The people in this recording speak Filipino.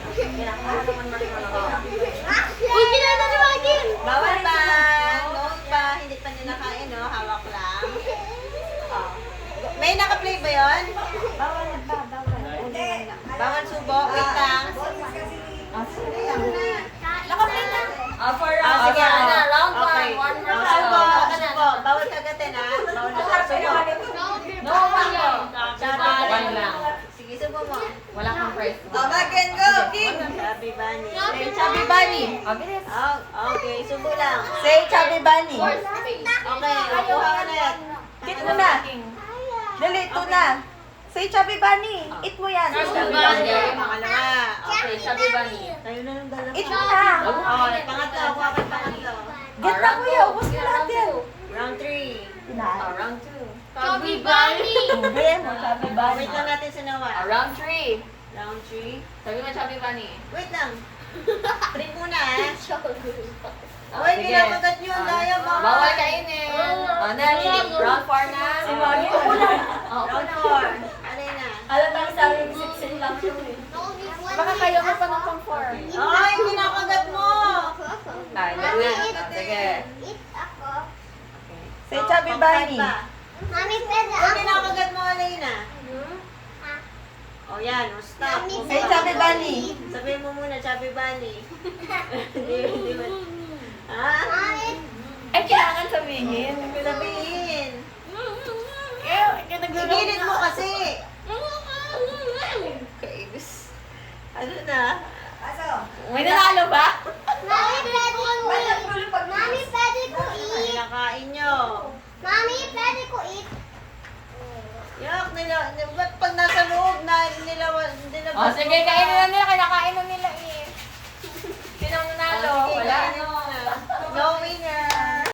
Uy, kinala ni Magin! Bawal pa. Note pa. Hindi pa nila kain, no? Hawak lang. Oh. May naka-play ba yun? Bawal subo. Wait lang. Naka-play na. Sige, ano? round Okay. one more Oh, round. subo. Subo. Bawal kagatin, ha? Bawal na subo. No, One lang. Sige, subo mo. Wala kang price. Again, go, King! Chubby Bunny. Say Chubby Bunny. Oh, okay, subo lang. Say Chubby Bunny. Okay, kuha ulit. Eat mo na. Dali, ito na. Say Chubby Bunny. Eat mo yan. Chubby Bunny. Pangalawa. Okay, Chubby Bunny. Tayo na ng dalawa. Eat mo na. Oh, pangatlo. Kuha ka pangatlo. Get na kuya. Ubus mo lahat yan. Round 3. Round 2. Chubby Bunny. Hindi mo, Chubby Bunny. Wait lang natin si Noah. Round 3. Round 3. Sabi mo Chubby Bunny. Wait lang. 3 muna, eh. Uy, kinakagat nyo. Ang daya mo. Bawal kainin. Round 4 na. Si Mami. Round 4. Ano yun na? Alatang sabi yung sitsin lang yun eh. Baka kayo ka pa ng pang 4. Ay, kinakagat mo. Ay, dali. Sige. Say Chubby Bunny. Mami, pwede Uy, ako. kinakagat mo, Alina. Oh, yan. Oh, stop. Mami, Say Chubby Bunny. Sabihin mo muna, Chubby Bunny. Hindi mo. Ha? Mami, Ay, kailangan sabihin. Sabihin. Eh, Igilid mo kasi. Ano na? May nanalo ba? Mami, pwede ko eat. Mami, pwede ko eat. Kinakain nyo. Mami, pwede ko eat. Yak, ba't pag nasa loob na nila, Oh, sige, kainin na nila. Kinakain na nila.